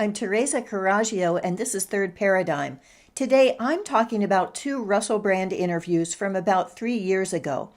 I'm Teresa Carraggio, and this is Third Paradigm. Today, I'm talking about two Russell Brand interviews from about 3 years ago.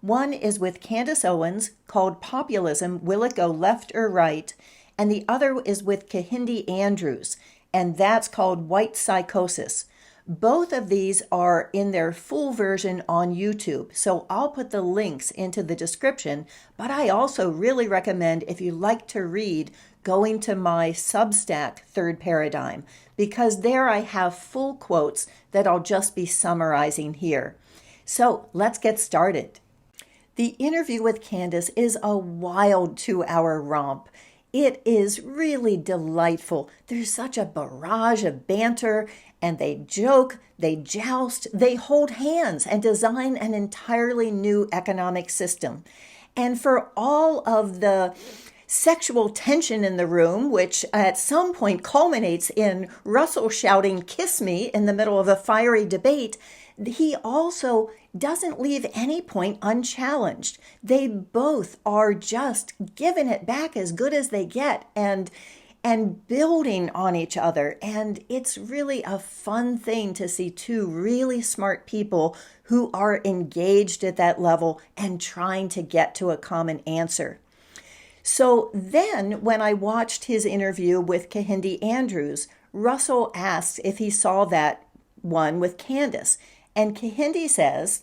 One is with Candace Owens, called Populism, Will It Go Left or Right? And the other is with Kehinde Andrews, and that's called White Psychosis. Both of these are in their full version on YouTube, so I'll put the links into the description, but I also really recommend, if you like to read, going to my Substack Third Paradigm, because there I have full quotes that I'll just be summarizing here. So let's get started. The interview with Candace is a wild 2-hour romp. It is really delightful. There's such a barrage of banter, and they joke, they joust, they hold hands and design an entirely new economic system. And for all of the sexual tension in the room, which at some point culminates in Russell shouting, "Kiss me," in the middle of a fiery debate, he also doesn't leave any point unchallenged. They both are just giving it back as good as they get and building on each other. And it's really a fun thing to see two really smart people who are engaged at that level and trying to get to a common answer. So then when I watched his interview with Kehinde Andrews, Russell asked if he saw that one with Candace. And Kehinde says,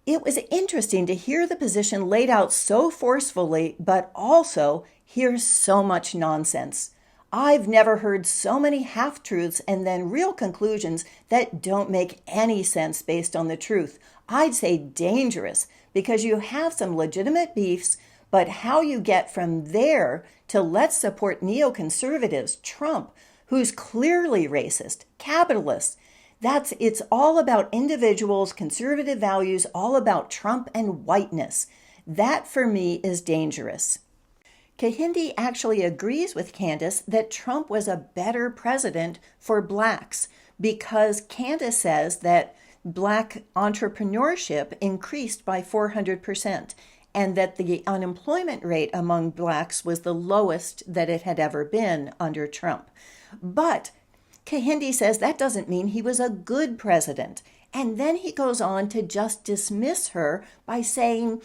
"It was interesting to hear the position laid out so forcefully, but also hear so much nonsense. I've never heard so many half-truths and then real conclusions that don't make any sense based on the truth. I'd say dangerous, because you have some legitimate beefs, but how you get from there to let's support neoconservatives, Trump, who's clearly racist, capitalist, it's all about individuals, conservative values, all about Trump and whiteness. That for me is dangerous." Kehinde actually agrees with Candace that Trump was a better president for blacks, because Candace says that black entrepreneurship increased by 400%, and that the unemployment rate among blacks was the lowest that it had ever been under Trump. But Kehinde says that doesn't mean he was a good president. And then he goes on to just dismiss her by saying,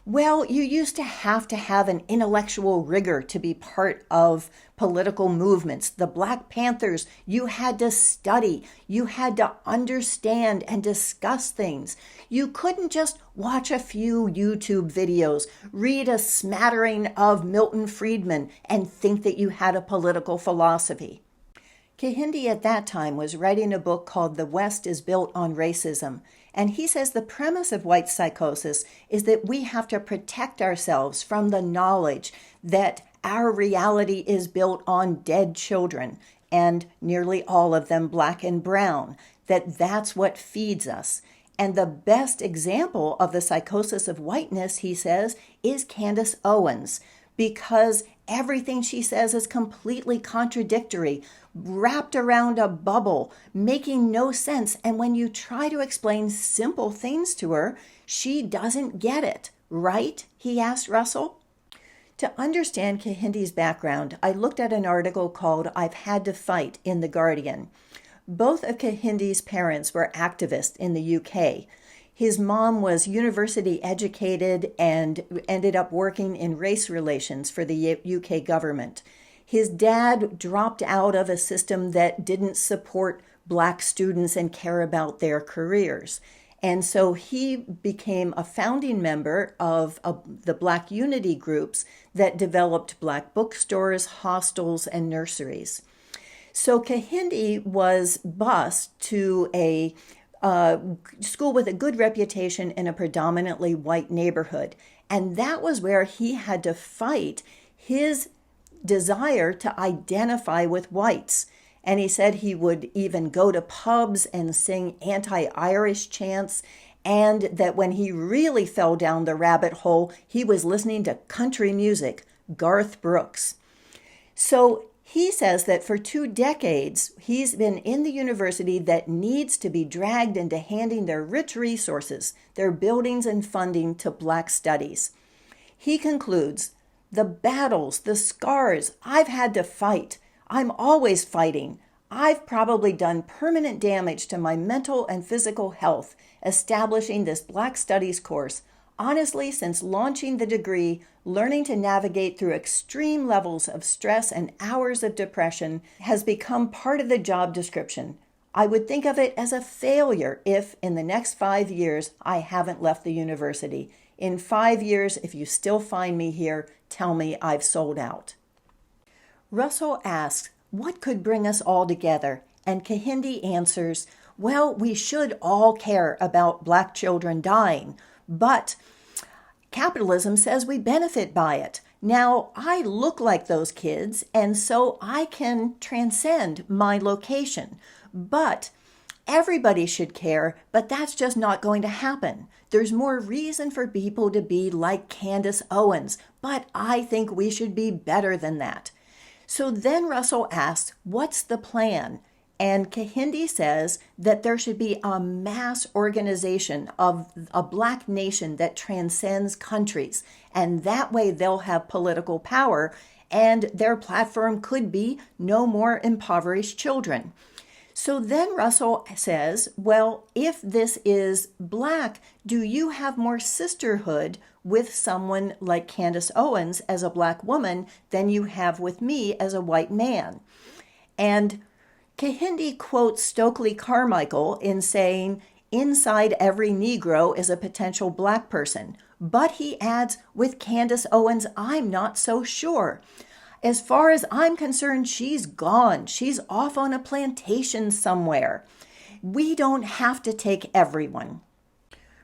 well, you used to have an intellectual rigor to be part of political movements. The Black Panthers, you had to study, you had to understand and discuss things. You couldn't just watch a few YouTube videos, read a smattering of Milton Friedman, and think that you had a political philosophy. Kehinde at that time was writing a book called The West is Built on Racism, and he says the premise of white psychosis is that we have to protect ourselves from the knowledge that our reality is built on dead children, and nearly all of them black and brown, that's what feeds us. And the best example of the psychosis of whiteness, he says, is Candace Owens, because everything she says is completely contradictory, wrapped around a bubble, making no sense. And when you try to explain simple things to her, she doesn't get it. Right? He asked Russell. To understand Kehinde's background, I looked at an article called "I've Had to Fight" in The Guardian. Both of Kehinde's parents were activists in the UK. His mom was university educated and ended up working in race relations for the UK government. His dad dropped out of a system that didn't support black students and care about their careers. And so he became a founding member of the Black Unity groups that developed black bookstores, hostels, and nurseries. So Kehinde was bused to a school with a good reputation in a predominantly white neighborhood. And that was where he had to fight his desire to identify with whites. And he said he would even go to pubs and sing anti-Irish chants, and that when he really fell down the rabbit hole, he was listening to country music, Garth Brooks. So he says that for 2 decades, he's been in the university that needs to be dragged into handing their rich resources, their buildings and funding to Black studies. He concludes, "The battles, the scars I've had to fight, I'm always fighting. I've probably done permanent damage to my mental and physical health establishing this Black Studies course. Honestly, since launching the degree, learning to navigate through extreme levels of stress and hours of depression has become part of the job description. I would think of it as a failure if, in the next 5 years, I haven't left the university. In 5 years, if you still find me here, tell me I've sold out. Russell asks, what could bring us all together? And Kehinde answers, well, we should all care about Black children dying, but capitalism says we benefit by it. Now, I look like those kids, and so I can transcend my location. But everybody should care, but that's just not going to happen. There's more reason for people to be like Candace Owens, but I think we should be better than that. So then Russell asks, what's the plan? And Kehinde says that there should be a mass organization of a Black nation that transcends countries. And that way they'll have political power, and their platform could be no more impoverished children. So then Russell says, well, if this is Black, do you have more sisterhood with someone like Candace Owens as a Black woman than you have with me as a white man? And Kehinde quotes Stokely Carmichael in saying, inside every Negro is a potential Black person. But he adds, with Candace Owens, I'm not so sure. As far as I'm concerned, she's gone. She's off on a plantation somewhere. We don't have to take everyone.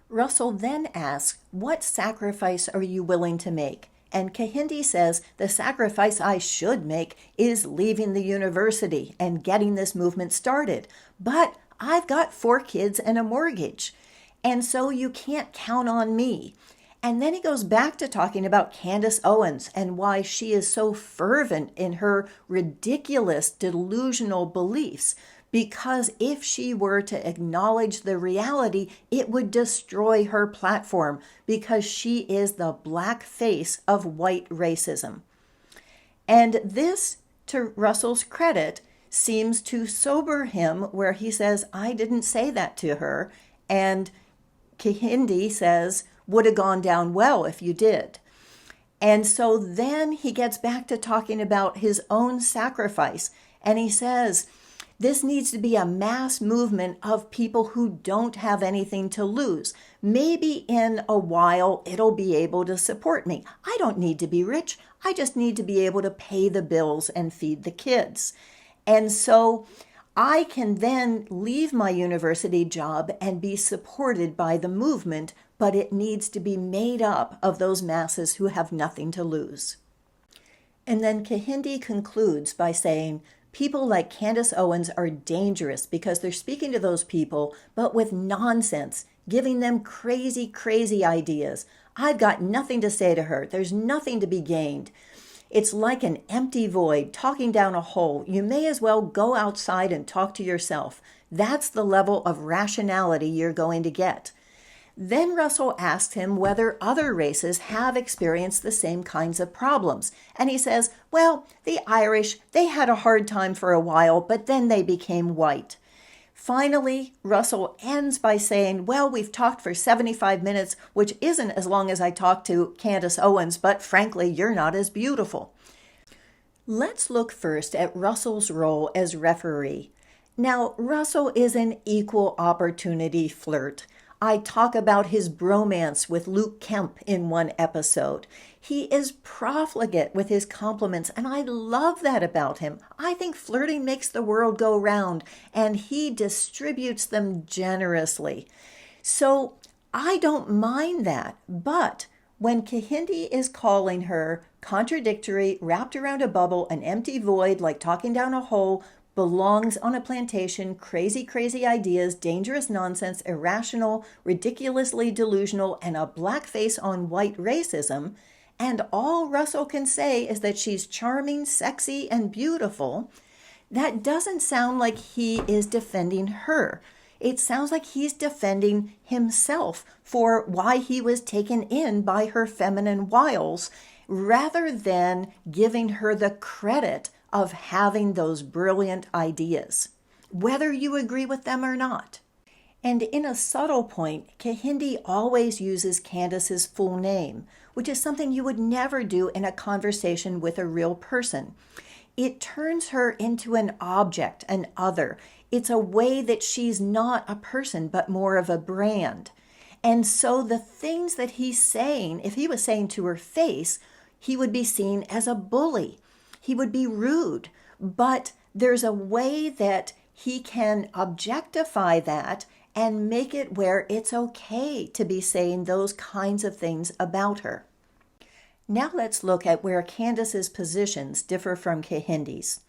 Russell then asks, what sacrifice are you willing to make? And Kehinde says, the sacrifice I should make is leaving the university and getting this movement started. But I've got 4 kids and a mortgage, and so you can't count on me. And then he goes back to talking about Candace Owens and why she is so fervent in her ridiculous, delusional beliefs. Because if she were to acknowledge the reality, it would destroy her platform because she is the Black face of white racism. And this, to Russell's credit, seems to sober him where he says, I didn't say that to her. And Kehinde says, would have gone down well if you did. And so then he gets back to talking about his own sacrifice. And he says, this needs to be a mass movement of people who don't have anything to lose. Maybe in a while it'll be able to support me. I don't need to be rich. I just need to be able to pay the bills and feed the kids. And so I can then leave my university job and be supported by the movement, but it needs to be made up of those masses who have nothing to lose. And then Kehinde concludes by saying, people like Candace Owens are dangerous because they're speaking to those people, but with nonsense, giving them crazy, crazy ideas. I've got nothing to say to her. There's nothing to be gained. It's like an empty void, talking down a hole. You may as well go outside and talk to yourself. That's the level of rationality you're going to get. Then Russell asked him whether other races have experienced the same kinds of problems. And he says, well, the Irish, they had a hard time for a while, but then they became white. Finally, Russell ends by saying, well, we've talked for 75 minutes, which isn't as long as I talked to Candace Owens, but frankly, you're not as beautiful. Let's look first at Russell's role as referee. Now, Russell is an equal opportunity flirt. I talk about his bromance with Luke Kemp in one episode. He is profligate with his compliments, and I love that about him. I think flirting makes the world go round, and he distributes them generously. So I don't mind that, but when Kehinde is calling her contradictory, wrapped around a bubble, an empty void like talking down a hole, belongs on a plantation, crazy, crazy ideas, dangerous nonsense, irrational, ridiculously delusional, and a black face on white racism, and all Russell can say is that she's charming, sexy, and beautiful, that doesn't sound like he is defending her. It sounds like he's defending himself for why he was taken in by her feminine wiles, rather than giving her the credit of having those brilliant ideas, whether you agree with them or not. And in a subtle point, Kehinde always uses Candace's full name, which is something you would never do in a conversation with a real person. It turns her into an object, an other. It's a way that she's not a person, but more of a brand. And so the things that he's saying, if he was saying to her face, he would be seen as a bully. He would be rude. But there's a way that he can objectify that and make it where it's okay to be saying those kinds of things about her. Now let's look at where Candace's positions differ from Kehinde's.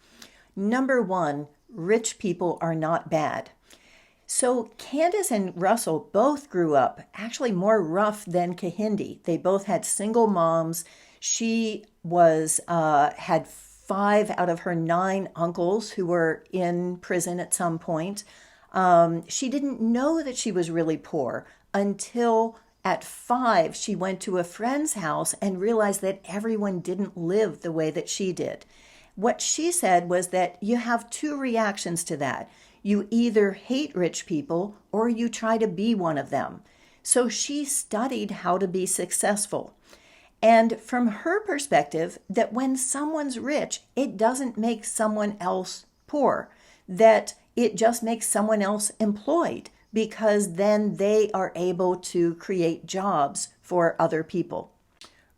Number one, rich people are not bad. So Candace and Russell both grew up actually more rough than Kehinde. They both had single moms. She had 5 out of her 9 uncles who were in prison at some point. She didn't know that she was really poor until at 5 she went to a friend's house and realized that everyone didn't live the way that she did. What she said was that you have 2 reactions to that. You either hate rich people or you try to be one of them. So she studied how to be successful. And from her perspective, that when someone's rich, it doesn't make someone else poor, that it just makes someone else employed, because then they are able to create jobs for other people.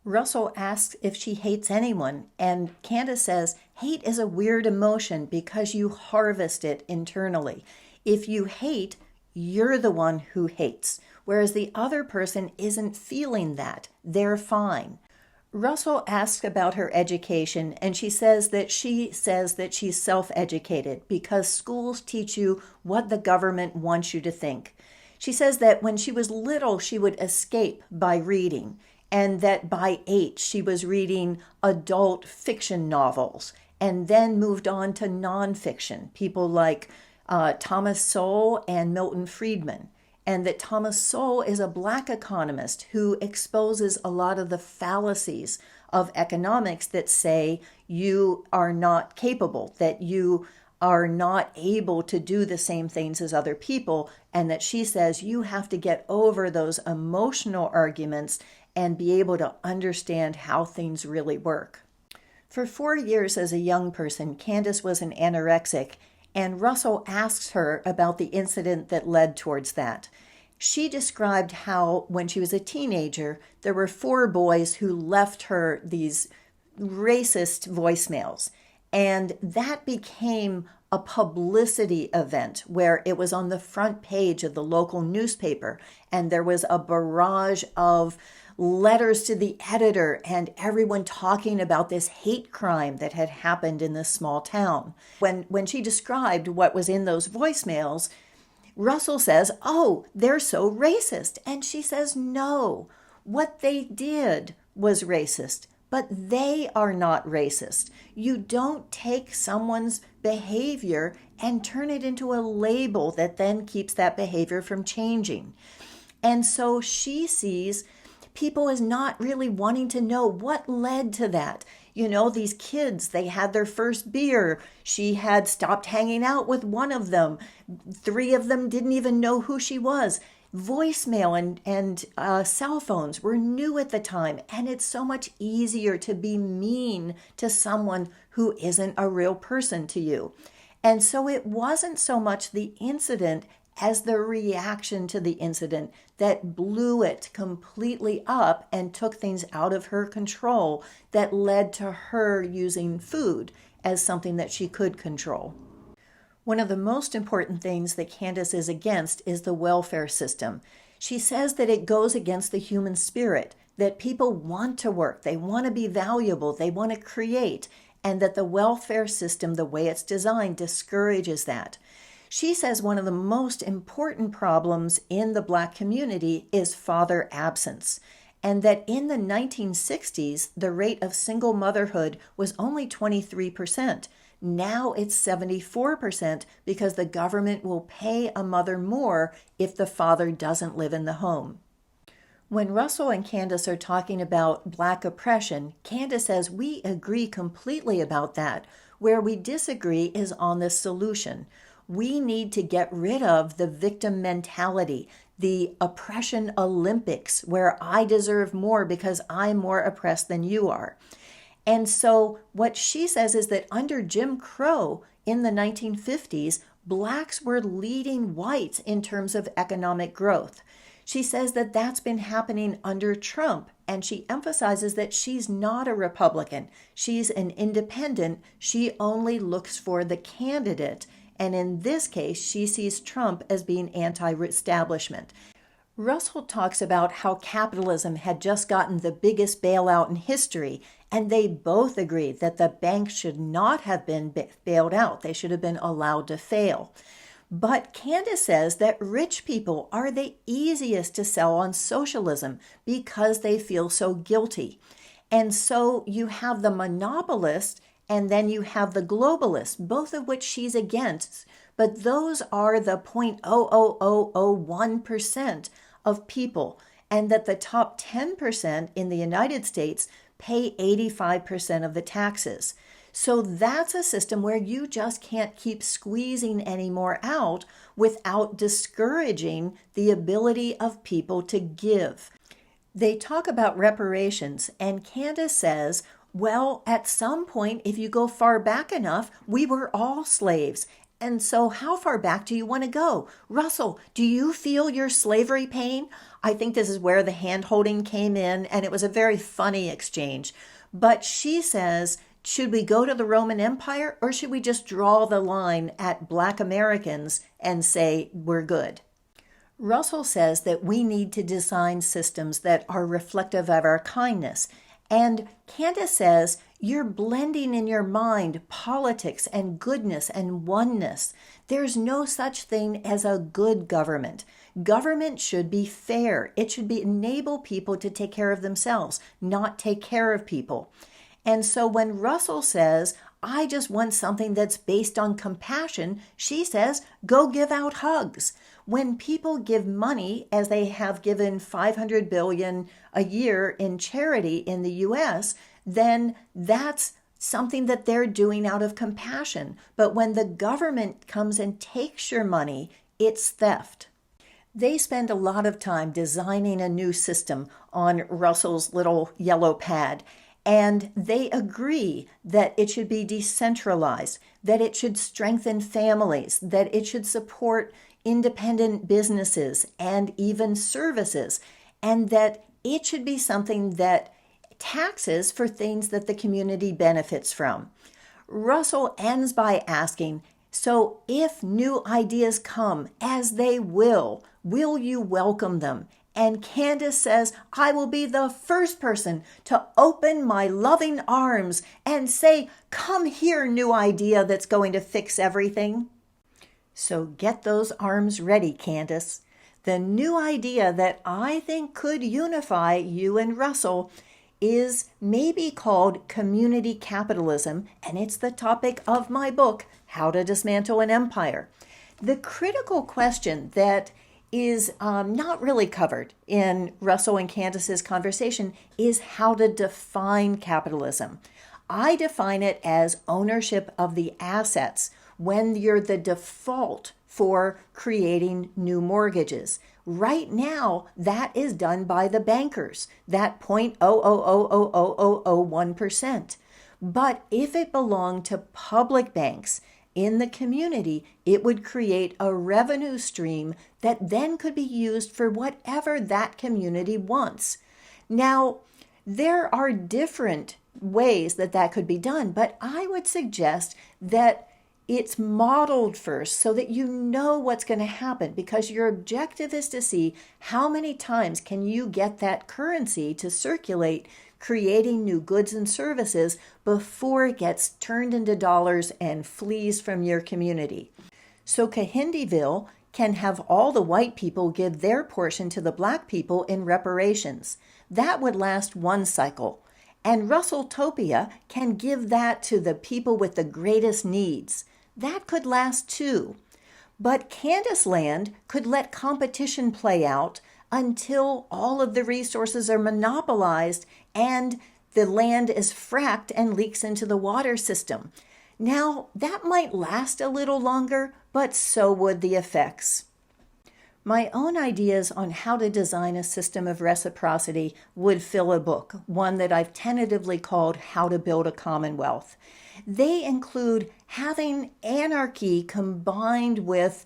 Russell asks if she hates anyone, and Candace says, hate is a weird emotion because you harvest it internally. If you hate, you're the one who hates, whereas the other person isn't feeling that. They're fine. Russell asks about her education, and she says that she's self-educated because schools teach you what the government wants you to think. She says that when she was little, she would escape by reading, and that by 8, she was reading adult fiction novels, and then moved on to nonfiction, people like Thomas Sowell and Milton Friedman. And that Thomas Sowell is a Black economist who exposes a lot of the fallacies of economics that say you are not capable, that you are not able to do the same things as other people, and that she says you have to get over those emotional arguments and be able to understand how things really work. For 4 years as a young person, Candace was an anorexic, and Russell asks her about the incident that led towards that. She described how, when she was a teenager, there were 4 boys who left her these racist voicemails, and that became a publicity event where it was on the front page of the local newspaper, and there was a barrage of letters to the editor and everyone talking about this hate crime that had happened in this small town. When she described what was in those voicemails, Russell says, "Oh, they're so racist." And she says, "No, what they did was racist, but they are not racist. You don't take someone's behavior and turn it into a label that then keeps that behavior from changing." And so she sees people as not really wanting to know what led to that. You know, these kids, they had their first beer. She had stopped hanging out with one of them. 3 of them didn't even know who she was. Voicemail and cell phones were new at the time, and it's so much easier to be mean to someone who isn't a real person to you. And so it wasn't so much the incident as the reaction to the incident that blew it completely up and took things out of her control that led to her using food as something that she could control. One of the most important things that Candace is against is the welfare system. She says that it goes against the human spirit, that people want to work, they want to be valuable, they want to create, and that the welfare system, the way it's designed, discourages that. She says one of the most important problems in the Black community is father absence, and that in the 1960s, the rate of single motherhood was only 23%. Now it's 74% because the government will pay a mother more if the father doesn't live in the home. When Russell and Candace are talking about Black oppression, Candace says, "We agree completely about that. Where we disagree is on the solution. We need to get rid of the victim mentality, the oppression Olympics, where I deserve more because I'm more oppressed than you are. And so what she says is that under Jim Crow in the 1950s, blacks were leading whites in terms of economic growth. She says that that's been happening under Trump, and she emphasizes that she's not a Republican. She's an independent. She only looks for the candidate. And in this case, she sees Trump as being anti-establishment. Russell talks about how capitalism had just gotten the biggest bailout in history, and they both agree that the banks should not have been bailed out. They should have been allowed to fail. But Candace says that rich people are the easiest to sell on socialism because they feel so guilty. And so you have the monopolist and then you have the globalist, both of which she's against. But those are the 0.00001% of people, and that the top 10% in the United States pay 85% of the taxes. So that's a system where you just can't keep squeezing any more out without discouraging the ability of people to give. They talk about reparations, and Candace says, well, at some point, if you go far back enough, we were all slaves. And so how far back do you want to go? Russell, do you feel your slavery pain? I think this is where the hand-holding came in, and it was a very funny exchange. But she says, should we go to the Roman Empire, or should we just draw the line at Black Americans and say we're good? Russell says that we need to design systems that are reflective of our kindness. And Candace says, you're blending in your mind politics and goodness and oneness. There's no such thing as a good government. Government should be fair. It should enable people to take care of themselves, not take care of people. And so when Russell says, I just want something that's based on compassion, she says, go give out hugs. When people give money, as they have given $500 billion a year in charity in the U.S., then that's something that they're doing out of compassion. But when the government comes and takes your money, it's theft. They spend a lot of time designing a new system on Russell's little yellow pad. And they agree that it should be decentralized, that it should strengthen families, that it should support independent businesses and even services, and that it should be something that taxes for things that the community benefits from. Russell ends by asking, so if new ideas come, as they will you welcome them? And Candace says, I will be the first person to open my loving arms and say, come here, new idea that's going to fix everything. So get those arms ready, Candace. The new idea that I think could unify you and Russell is maybe called community capitalism, and it's the topic of my book, How to Dismantle an Empire. The critical question that is not really covered in Russell and Candace's conversation is how to define capitalism. I define it as ownership of the assets when you're the default for creating new mortgages. Right now, that is done by the bankers, that 0.0000001%. But if it belonged to public banks, in the community, it would create a revenue stream that then could be used for whatever that community wants. Now, there are different ways that could be done, but I would suggest that it's modeled first so that you know what's going to happen, because your objective is to see how many times can you get that currency to circulate, creating new goods and services before it gets turned into dollars and flees from your community. So Kehindeville can have all the white people give their portion to the black people in reparations. That would last one cycle. And Russelltopia can give that to the people with the greatest needs. That could last two. But Candaceland could let competition play out until all of the resources are monopolized and the land is fracked and leaks into the water system. Now, that might last a little longer, but so would the effects. My own ideas on how to design a system of reciprocity would fill a book, one that I've tentatively called How to Build a Commonwealth. They include having anarchy combined with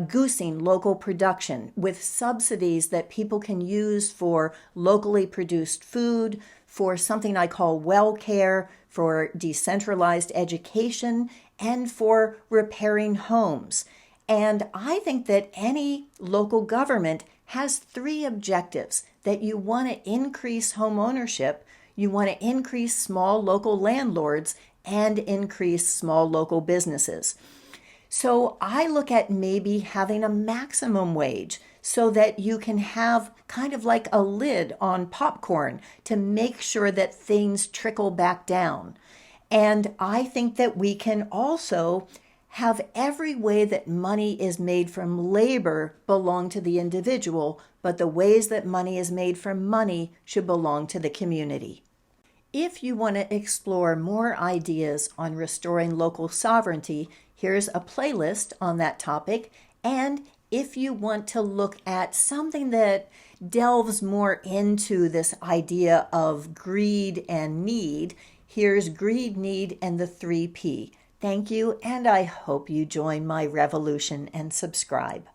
goosing local production, with subsidies that people can use for locally produced food, for something I call well care, for decentralized education, and for repairing homes. And I think that any local government has three objectives: that you want to increase home ownership, you want to increase small local landlords, and increase small local businesses. So I look at maybe having a maximum wage so that you can have kind of like a lid on popcorn to make sure that things trickle back down. And I think that we can also have every way that money is made from labor belong to the individual, but the ways that money is made from money should belong to the community. If you want to explore more ideas on restoring local sovereignty, here's a playlist on that topic. And if you want to look at something that delves more into this idea of greed and need, here's Greed, Need, and the 3P. Thank you, and I hope you join my revolution and subscribe.